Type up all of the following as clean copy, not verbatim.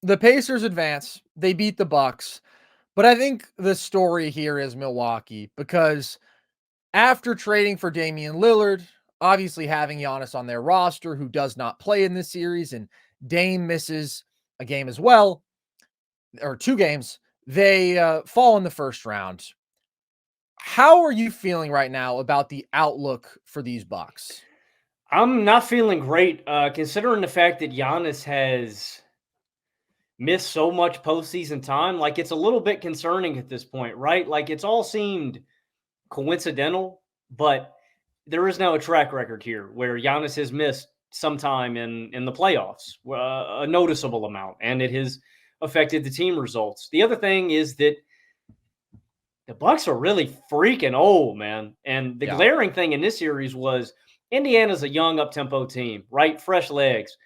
The Pacers advance. They beat the Bucks. But I think the story here is Milwaukee because after trading for Damian Lillard, obviously having Giannis on their roster who does not play in this series, and Dame misses a game as well, or 2 games, they fall in the first round. How are you feeling right now about the outlook for these Bucks? I'm not feeling great, considering the fact that Giannis has missed so much postseason time. Like, it's a little bit concerning at this point, right? Like, it's all seemed coincidental, but there is now a track record here where Giannis has missed some time in the playoffs, a noticeable amount, and it has affected the team results. The other thing is that the Bucks are really freaking old, man. And the Yeah. glaring thing in this series was Indiana's a young up-tempo team, right? Fresh legs.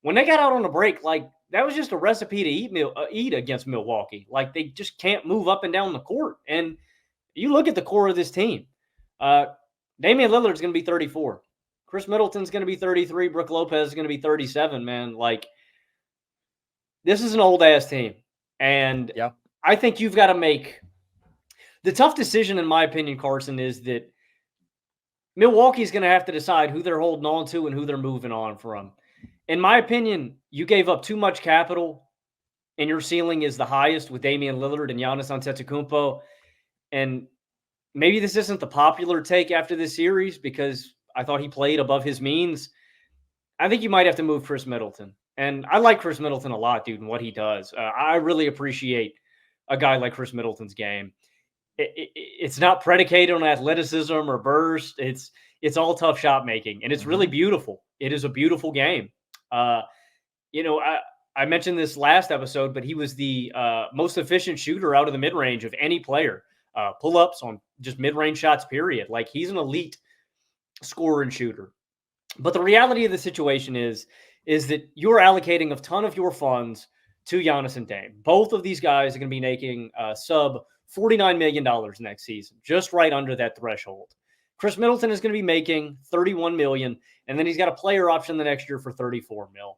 When they got out on the break, like that was just a recipe to eat against Milwaukee. Like they just can't move up and down the court. And you look at the core of this team. Uh, Damian Lillard's going to be 34. Khris Middleton's going to be 33. Brook Lopez is going to be 37. Man, like this is an old ass team, and Yeah. I think you've got to make the tough decision, in my opinion, Carson, is that Milwaukee's going to have to decide who they're holding on to and who they're moving on from. In my opinion, you gave up too much capital, and your ceiling is the highest with Damian Lillard and Giannis Antetokounmpo. And maybe this isn't the popular take after this series because I thought he played above his means. I think you might have to move Khris Middleton. And I like Khris Middleton a lot, dude, and what he does. I really appreciate a guy like Khris Middleton's game. It's not predicated on athleticism or burst. It's all tough shot making, and it's really Mhm. beautiful. It is a beautiful game. Uh, I mentioned this last episode, but he was the most efficient shooter out of the mid range of any player. Pull ups on just mid range shots. Period. Like he's an elite scorer and shooter. But the reality of the situation is that you're allocating a ton of your funds to Giannis and Dame. Both of these guys are going to be making sub $49 million next season, just right under that threshold. Khris Middleton is going to be making $31 million, and then he's got a player option the next year for $34 million.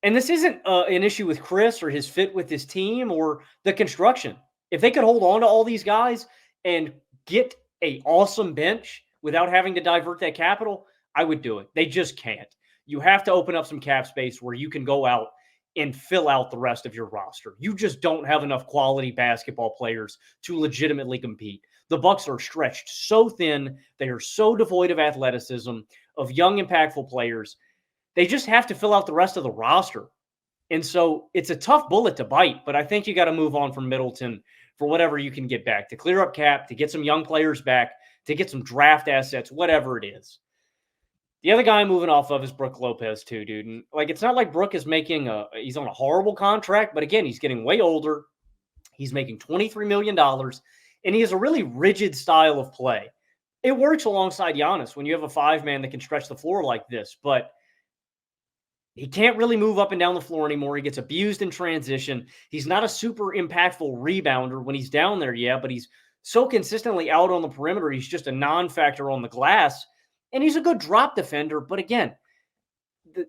And this isn't an issue with Khris or his fit with his team or the construction. If they could hold on to all these guys and get a awesome bench without having to divert that capital, I would do it. They just can't. You have to open up some cap space where you can go out and fill out the rest of your roster. You just don't have enough quality basketball players to legitimately compete. The Bucks are stretched so thin, they are so devoid of athleticism, of young impactful players. They just have to fill out the rest of the roster. And so it's a tough bullet to bite, but I think you got to move on from Middleton for whatever you can get back to clear up cap, to get some young players back, to get some draft assets, whatever it is. The other guy I'm moving off of is Brook Lopez too, dude. And like, it's not like Brook is he's on a horrible contract, but again, he's getting way older. He's making $23 million, and he has a really rigid style of play. It works alongside Giannis when you have a 5-man that can stretch the floor like this, but he can't really move up and down the floor anymore. He gets abused in transition. He's not a super impactful rebounder when he's down there, yeah, but he's so consistently out on the perimeter. He's just a non-factor on the glass, and he's a good drop defender. But again,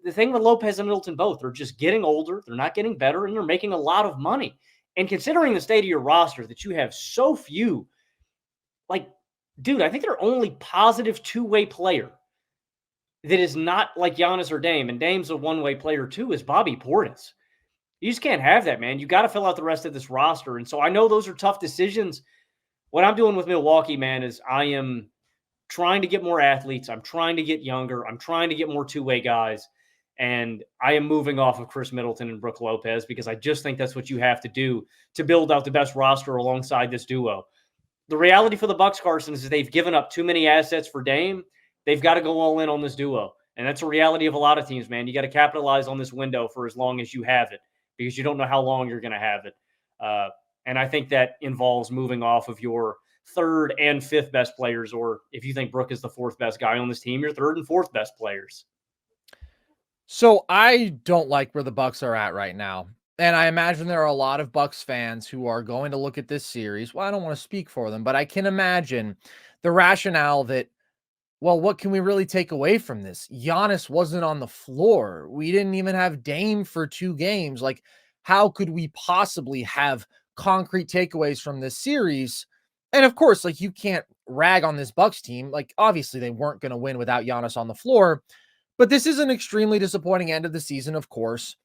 the thing with Lopez and Middleton both, they're just getting older. They're not getting better, and they're making a lot of money. And considering the state of your roster that you have so few, like, dude, I think their only positive two-way player that is not like Giannis or Dame, and Dame's a one-way player too, is Bobby Portis. You just can't have that, man. You got to fill out the rest of this roster. And so I know those are tough decisions. What I'm doing with Milwaukee, man, is I am trying to get more athletes. I'm trying to get younger. I'm trying to get more two-way guys. And I am moving off of Khris Middleton and Brook Lopez because I just think that's what you have to do to build out the best roster alongside this duo. The reality for the Bucks, Carson, is they've given up too many assets for Dame. They've got to go all in on this duo. And that's a reality of a lot of teams, man. You got to capitalize on this window for as long as you have it because you don't know how long you're going to have it. And I think that involves moving off of your third and fifth best players, or if you think Brook is the fourth best guy on this team, your third and fourth best players. So I don't like where the Bucks are at right now. And I imagine there are a lot of Bucks fans who are going to look at this series. Well, I don't want to speak for them, but I can imagine the rationale that Well, what can we really take away from this? Giannis wasn't on the floor. We didn't even have Dame for 2 games. Like, how could we possibly have concrete takeaways from this series? And of course, like, you can't rag on this Bucks team. Like, obviously they weren't going to win without Giannis on the floor, but this is an extremely disappointing end of the season, of course.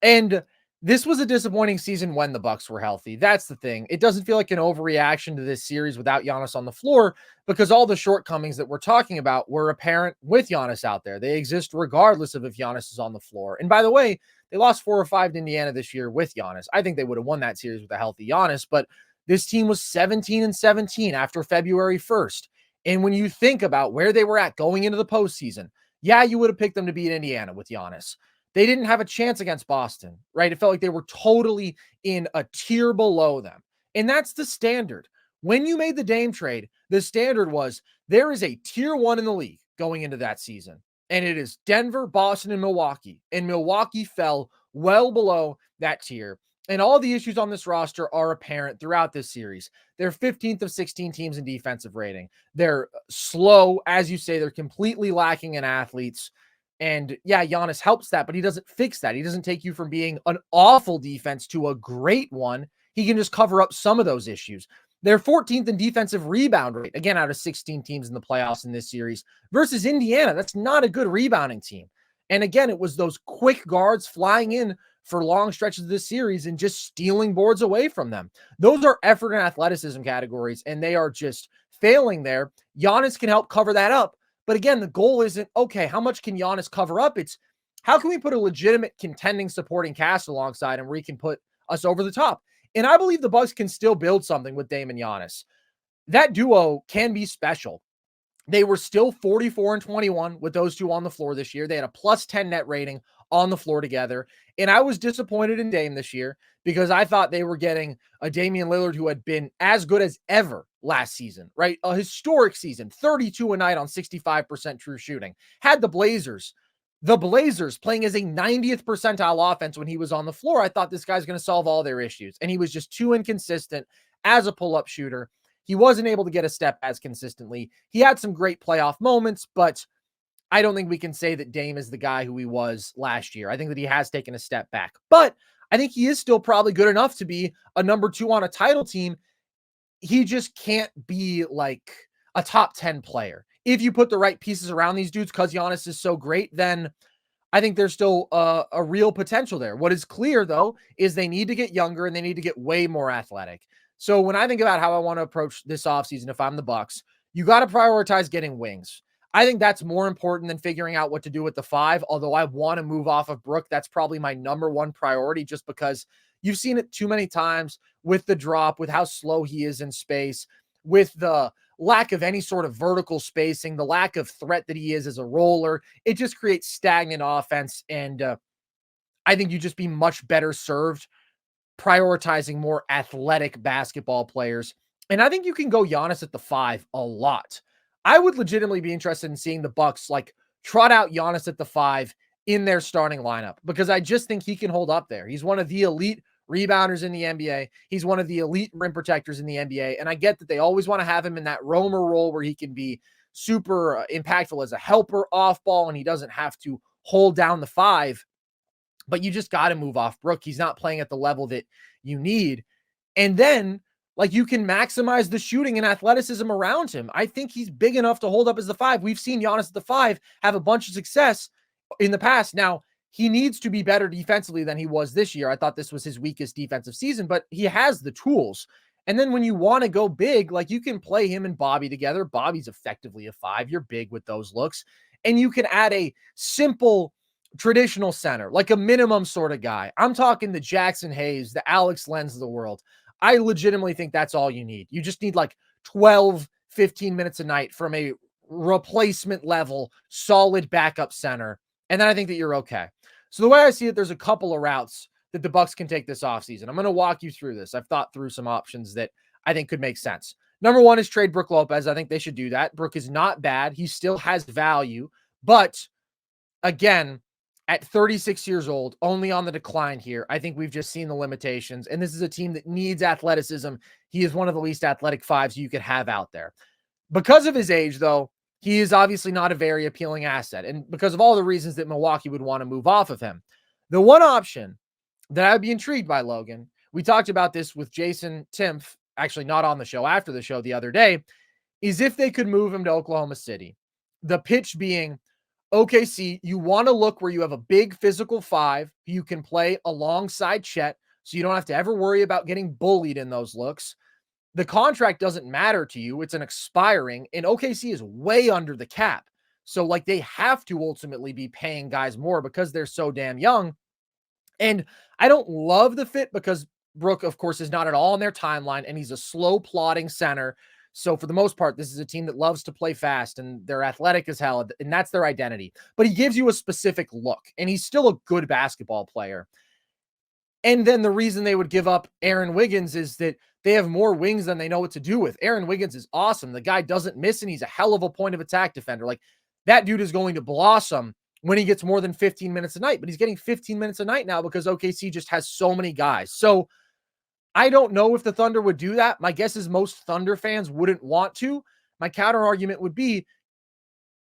And this was a disappointing season when the Bucks were healthy. That's the thing. It doesn't feel like an overreaction to this series without Giannis on the floor, because all the shortcomings that we're talking about were apparent with Giannis out there. They exist regardless of if Giannis is on the floor. And by the way, they lost 4 or 5 to Indiana this year with Giannis. I think they would have won that series with a healthy Giannis, but this team was 17-17 after February 1st. And when you think about where they were at going into the postseason, yeah, you would have picked them to beat Indiana with Giannis. They didn't have a chance against Boston, right? It felt like they were totally in a tier below them. And that's the standard. When you made the Dame trade, the standard was there is a tier 1 in the league going into that season. And it is Denver, Boston, and Milwaukee. And Milwaukee fell well below that tier. And all the issues on this roster are apparent throughout this series. They're 15th of 16 teams in defensive rating. They're slow, as you say, they're completely lacking in athletes. And yeah, Giannis helps that, but he doesn't fix that. He doesn't take you from being an awful defense to a great one. He can just cover up some of those issues. They're 14th in defensive rebound rate, again, out of 16 teams in the playoffs in this series, versus Indiana. That's not a good rebounding team. And again, it was those quick guards flying in for long stretches of this series and just stealing boards away from them. Those are effort and athleticism categories, and they are just failing there. Giannis can help cover that up. But again, the goal isn't, okay, how much can Giannis cover up? It's how can we put a legitimate contending supporting cast alongside him where he can put us over the top? And I believe the Bucks can still build something with Dame and Giannis. That duo can be special. They were still 44-21 with those two on the floor this year. They had a plus 10 net rating on the floor together. And I was disappointed in Dame this year because I thought they were getting a Damian Lillard who had been as good as ever last season, right? A historic season, 32 a night on 65% true shooting. Had the Blazers playing as a 90th percentile offense when he was on the floor. I thought this guy's going to solve all their issues. And he was just too inconsistent as a pull-up shooter. He wasn't able to get a step as consistently. He had some great playoff moments, but I don't think we can say that Dame is the guy who he was last year. I think that he has taken a step back, but I think he is still probably good enough to be a number 2 on a title team. He just can't be like a top 10 player. If you put the right pieces around these dudes, because Giannis is so great, then I think there's still a real potential there. What is clear, though, is they need to get younger and they need to get way more athletic. So when I think about how I want to approach this offseason, if I'm the Bucks, you got to prioritize getting wings. I think that's more important than figuring out what to do with the 5, although I want to move off of Brook. That's probably my number 1 priority just because you've seen it too many times with the drop, with how slow he is in space, with the lack of any sort of vertical spacing, the lack of threat that he is as a roller. It just creates stagnant offense, and I think you just be much better served prioritizing more athletic basketball players. And I think you can go Giannis at the 5 a lot. I would legitimately be interested in seeing the Bucks like trot out Giannis at the 5 in their starting lineup because I just think he can hold up there. He's one of the elite rebounders in the NBA. He's one of the elite rim protectors in the NBA. And I get that they always want to have him in that roamer role where he can be super impactful as a helper off ball and he doesn't have to hold down the 5. But you just got to move off Brook. He's not playing at the level that you need. And then, like, you can maximize the shooting and athleticism around him. I think he's big enough to hold up as the 5. We've seen Giannis at the 5 have a bunch of success in the past. Now, he needs to be better defensively than he was this year. I thought this was his weakest defensive season, but he has the tools. And then when you want to go big, like, you can play him and Bobby together. Bobby's effectively a 5. You're big with those looks. And you can add a simple traditional center, like a minimum sort of guy. I'm talking the Jackson Hayes, the Alex Lenz of the world. I legitimately think that's all you need. You just need like 12, 15 minutes a night from a replacement level, solid backup center. And then I think that you're okay. So the way I see it, there's a couple of routes that the Bucks can take this offseason. I'm going to walk you through this. I've thought through some options that I think could make sense. Number 1 is trade Brook Lopez. I think they should do that. Brook is not bad. He still has value, but again, at 36 years old, only on the decline here. I think we've just seen the limitations, and this is a team that needs athleticism. He is one of the least athletic 5s you could have out there. Because of his age, though, he is obviously not a very appealing asset. And because of all the reasons that Milwaukee would want to move off of him, the one option that I'd be intrigued by, Logan, we talked about this with Jason Timpf, actually not on the show, after the show the other day, is if they could move him to Oklahoma City. The pitch being, OKC, you want to look where you have a big physical five who you can play alongside Chet, so you don't have to ever worry about getting bullied in those looks. The contract doesn't matter to you. It's an expiring, and OKC is way under the cap. So, like, they have to ultimately be paying guys more because they're so damn young. And I don't love the fit because Brook, of course, is not at all in their timeline, and he's a slow plodding center. So for the most part, this is a team that loves to play fast, and they're athletic as hell, and that's their identity. But he gives you a specific look, and he's still a good basketball player. And then the reason they would give up Aaron Wiggins is that they have more wings than they know what to do with. Aaron Wiggins is awesome. The guy doesn't miss, and he's a hell of a point of attack defender. Like, that dude is going to blossom when he gets more than 15 minutes a night, but he's getting 15 minutes a night now because OKC just has so many guys. So I don't know if the Thunder would do that. My guess is most Thunder fans wouldn't want to. My counter argument would be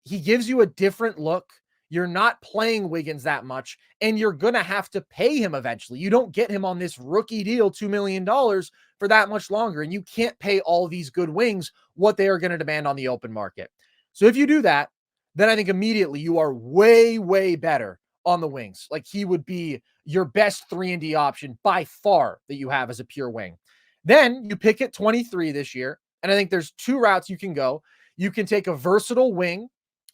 he gives you a different look. You're not playing Wiggins that much, and you're going to have to pay him eventually. You don't get him on this rookie deal, $2 million for that much longer, and you can't pay all these good wings what they are going to demand on the open market. So if you do that, then I think immediately you are way, way better on the wings. Like, he would be your best 3-and-D option by far that you have as a pure wing. Then you pick at 23 this year, and I think there's two routes you can go. You can take a versatile wing.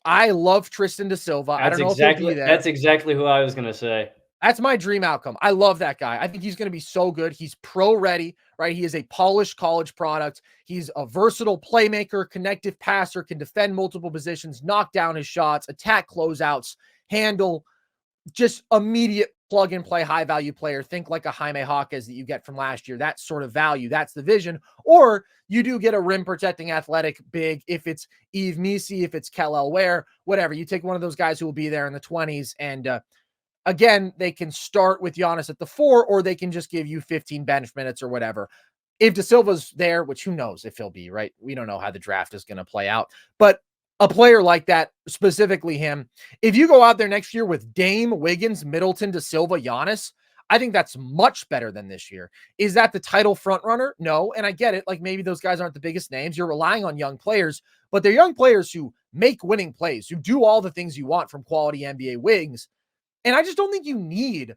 I love Tristan da Silva. I don't know if he'll be there. That's exactly who I was going to say. That's my dream outcome. I love that guy. I think he's going to be so good. He's pro ready, right? He is a polished college product. He's a versatile playmaker, connective passer, can defend multiple positions, knock down his shots, attack closeouts, handle, just immediate plug and play high value player. Think like a Jaime Jaquez that you get from last year. That sort of value. That's the vision. Or you do get a rim protecting athletic big. If it's Yves Missi, if it's Kel Ware, whatever, you take one of those guys who will be there in the 20s. And again, they can start with Giannis at the 4, or they can just give you 15 bench minutes or whatever. If Da Silva's there, which who knows if he'll be, right? We don't know how the draft is going to play out, but a player like that, specifically him, if you go out there next year with Dame, Wiggins, Middleton, Da Silva, Giannis, I think that's much better than this year. Is that the title front runner? No. And I get it. Like, maybe those guys aren't the biggest names. You're relying on young players, but they're young players who make winning plays, who do all the things you want from quality NBA wings. And I just don't think you need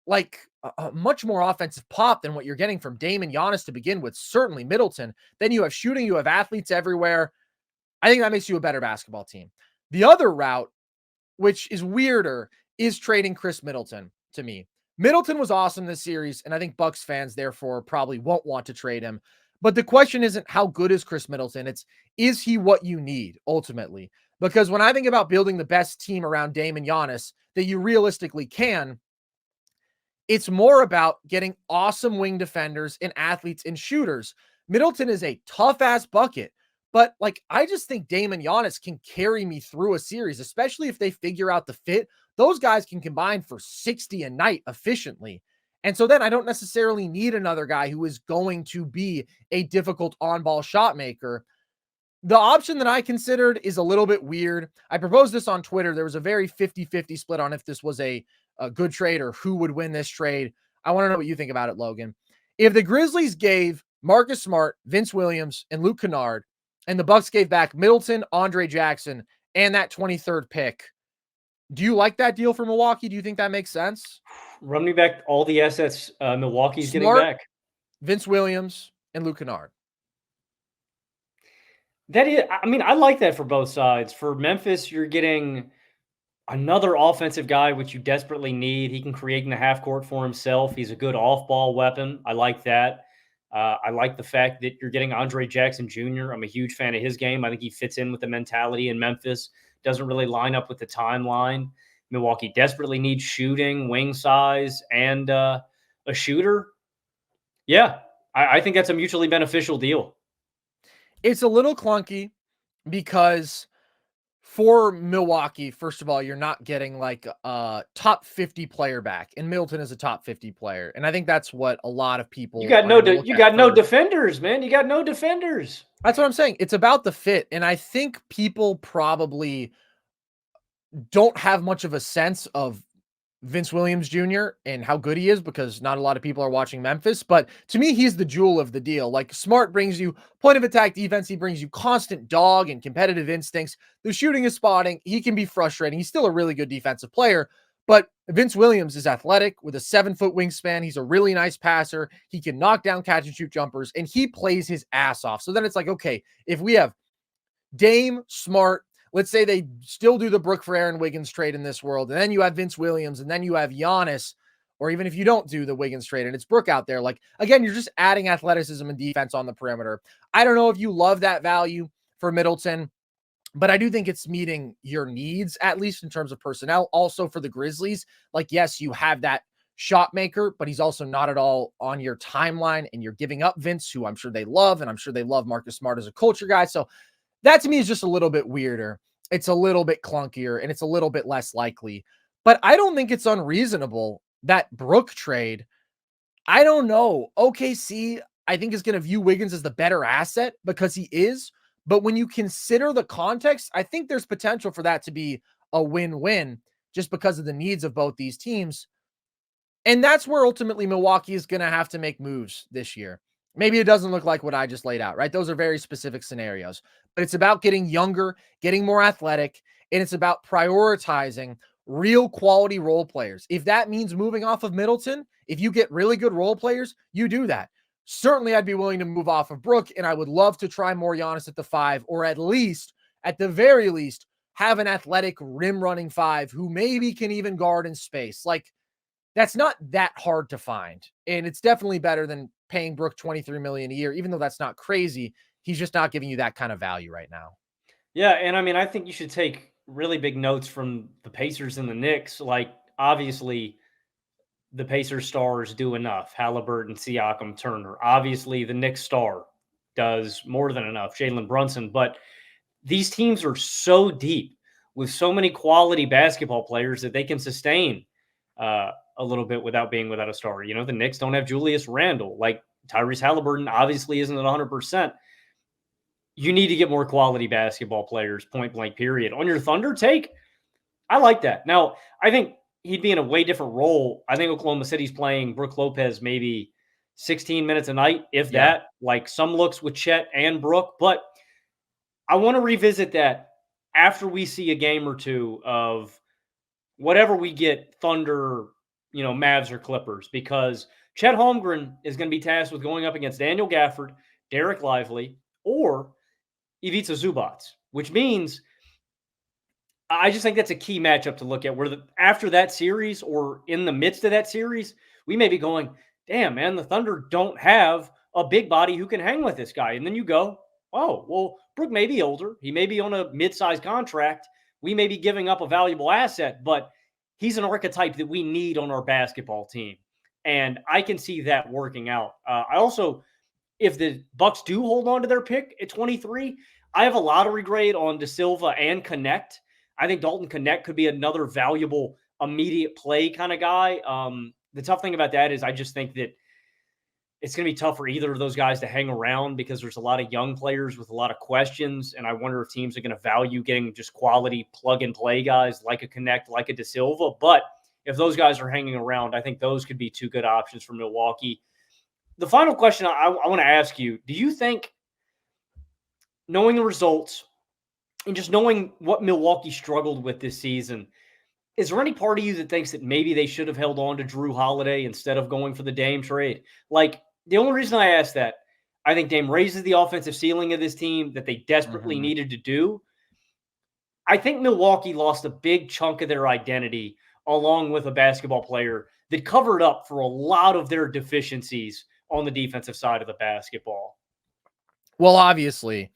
like a much more offensive pop than what you're getting from Dame and Giannis to begin with. Certainly Middleton. Then you have shooting, you have athletes everywhere. I think that makes you a better basketball team. The other route, which is weirder, is trading Khris Middleton to me. Middleton was awesome this series, and I think Bucks fans therefore probably won't want to trade him. But the question isn't how good is Khris Middleton? It's, is he what you need ultimately? Because when I think about building the best team around Dame and Giannis that you realistically can, it's more about getting awesome wing defenders and athletes and shooters. Middleton is a tough-ass bucket, but like, I just think Dame and Giannis can carry me through a series, especially if they figure out the fit. Those guys can combine for 60 a night efficiently. And so then I don't necessarily need another guy who is going to be a difficult on-ball shot maker. The option that I considered is a little bit weird. I proposed this on Twitter. There was a very 50-50 split on if this was a good trade or who would win this trade. I want to know what you think about it, Logan. If the Grizzlies gave Marcus Smart, Vince Williams, and Luke Kennard, and the Bucks gave back Middleton, Andre Jackson, and that 23rd pick, do you like that deal for Milwaukee? Do you think that makes sense? Run me back all the assets Milwaukee's Smart, getting back. Vince Williams, and Luke Kennard. That is, I mean, I like that for both sides. For Memphis, you're getting another offensive guy, which you desperately need. He can create in the half court for himself. He's a good off-ball weapon. I like that. I like the fact that you're getting Andre Jackson Jr. I'm a huge fan of his game. I think he fits in with the mentality in Memphis. Doesn't really line up with the timeline. Milwaukee desperately needs shooting, wing size, and a shooter. Yeah, I think that's a mutually beneficial deal. It's a little clunky because for Milwaukee, first of all, you're not getting like a top 50 player back, and Middleton is a top 50 player. And I think that's what a lot of people are going to look You at got no first. defenders, man. You got no defenders. That's what I'm saying. It's about the fit. And I think people probably don't have much of a sense of Vince Williams Jr. and how good he is because not a lot of people are watching Memphis. But to me, he's the jewel of the deal. Like Smart brings you point of attack defense. He brings you constant dog and competitive instincts. The shooting is spotting. He can be frustrating. He's still a really good defensive player. But Vince Williams is athletic with a 7-foot wingspan. He's a really nice passer. He can knock down catch and shoot jumpers, and he plays his ass off. So then it's like, okay, if we have Dame, Smart, let's say they still do the Brook for Aaron Wiggins trade in this world, and then you have Vince Williams, and then you have Giannis, or even if you don't do the Wiggins trade and it's Brook out there, like, again, you're just adding athleticism and defense on the perimeter. I don't know if you love that value for Middleton, but I do think it's meeting your needs, at least in terms of personnel. Also for the Grizzlies, like, yes, you have that shot maker, but he's also not at all on your timeline, and you're giving up Vince, who I'm sure they love, and I'm sure they love Marcus Smart as a culture guy. So that to me is just a little bit weirder. It's a little bit clunkier, and it's a little bit less likely. But I don't think it's unreasonable that Brook trade. I don't know. OKC, I think, is going to view Wiggins as the better asset because he is. But when you consider the context, I think there's potential for that to be a win-win just because of the needs of both these teams. And that's where ultimately Milwaukee is going to have to make moves this year. Maybe it doesn't look like what I just laid out, right? Those are very specific scenarios, but it's about getting younger, getting more athletic, and it's about prioritizing real quality role players. If that means moving off of Middleton, if you get really good role players, you do that. Certainly, I'd be willing to move off of Brook, and I would love to try more Giannis at the 5, or at the very least, have an athletic rim running 5 who maybe can even guard in space. Like, that's not that hard to find. And it's definitely better than paying Brook $23 million a year, even though that's not crazy. He's just not giving you that kind of value right now. Yeah, and I mean, I think you should take really big notes from the Pacers and the Knicks. Like, obviously, the Pacers stars do enough. Halliburton, Siakam, Turner. Obviously, the Knicks star does more than enough. Jalen Brunson. But these teams are so deep with so many quality basketball players that they can sustain a little bit without being without a star. You know, the Knicks don't have Julius Randle. Like, Tyrese Halliburton obviously isn't at 100%. You need to get more quality basketball players, point blank, period. On your Thunder take, I like that. Now, I think he'd be in a way different role. I think Oklahoma City's playing Brook Lopez maybe 16 minutes a night, if that, like some looks with Chet and Brook. But I want to revisit that after we see a game or two of whatever we get, Thunder, Mavs or Clippers, because Chet Holmgren is going to be tasked with going up against Daniel Gafford, Derek Lively, or Ivica Zubac, which means I just think that's a key matchup to look at, where after that series or in the midst of that series, we may be going, damn, man, the Thunder don't have a big body who can hang with this guy. And then you go, oh, well, Brook may be older. He may be on a mid-sized contract. We may be giving up a valuable asset, but he's an archetype that we need on our basketball team. And I can see that working out. I also, if the Bucks do hold on to their pick at 23, I have a lottery grade on De Silva and Connect. I think Dalton Connect could be another valuable immediate play kind of guy. The tough thing about that is I just think that it's going to be tough for either of those guys to hang around because there's a lot of young players with a lot of questions. And I wonder if teams are going to value getting just quality plug and play guys like a Connect, like a De Silva. But if those guys are hanging around, I think those could be two good options for Milwaukee. The final question I want to ask you, do you think, knowing the results and just knowing what Milwaukee struggled with this season, is there any part of you that thinks that maybe they should have held on to Drew Holiday instead of going for the Dame trade? Like, the only reason I ask that, I think Dame raises the offensive ceiling of this team that they desperately needed to do. I think Milwaukee lost a big chunk of their identity along with a basketball player that covered up for a lot of their deficiencies on the defensive side of the basketball. Well, obviously,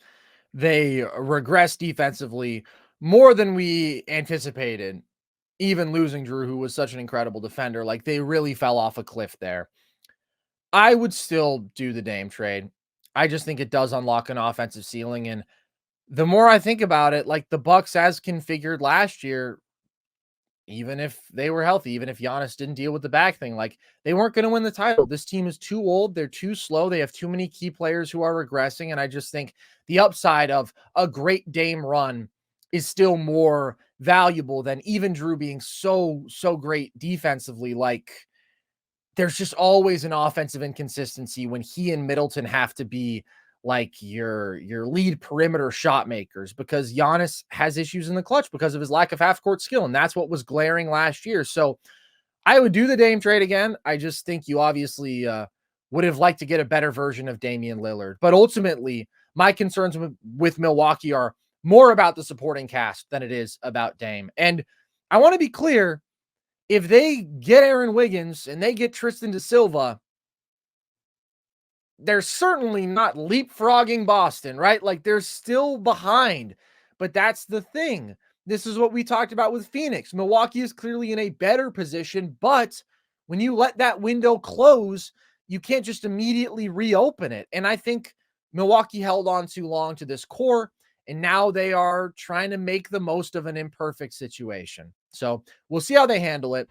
they regressed defensively more than we anticipated, even losing Drew, who was such an incredible defender. Like, they really fell off a cliff there. I would still do the Dame trade. I just think it does unlock an offensive ceiling, and the more I think about it, like the Bucks as configured last year, even if they were healthy, even if Giannis didn't deal with the back thing, like they weren't going to win the title. This team is too old. They're too slow. They have too many key players who are regressing. And I just think the upside of a great Dame run is still more valuable than even Drew being so great defensively. Like there's just always an offensive inconsistency when he and Middleton have to be like your lead perimeter shot makers, because Giannis has issues in the clutch because of his lack of half court skill, and that's what was glaring last year. So I would do the Dame trade again. I just think you obviously would have liked to get a better version of Damian Lillard, but ultimately my concerns with Milwaukee are more about the supporting cast than it is about Dame. And I want to be clear, if they get Aaron Wiggins and they get Tristan da Silva, they're certainly not leapfrogging Boston, right? Like they're still behind, but that's the thing. This is what we talked about with Phoenix. Milwaukee is clearly in a better position, but when you let that window close, you can't just immediately reopen it. And I think Milwaukee held on too long to this core, and now they are trying to make the most of an imperfect situation. So we'll see how they handle it.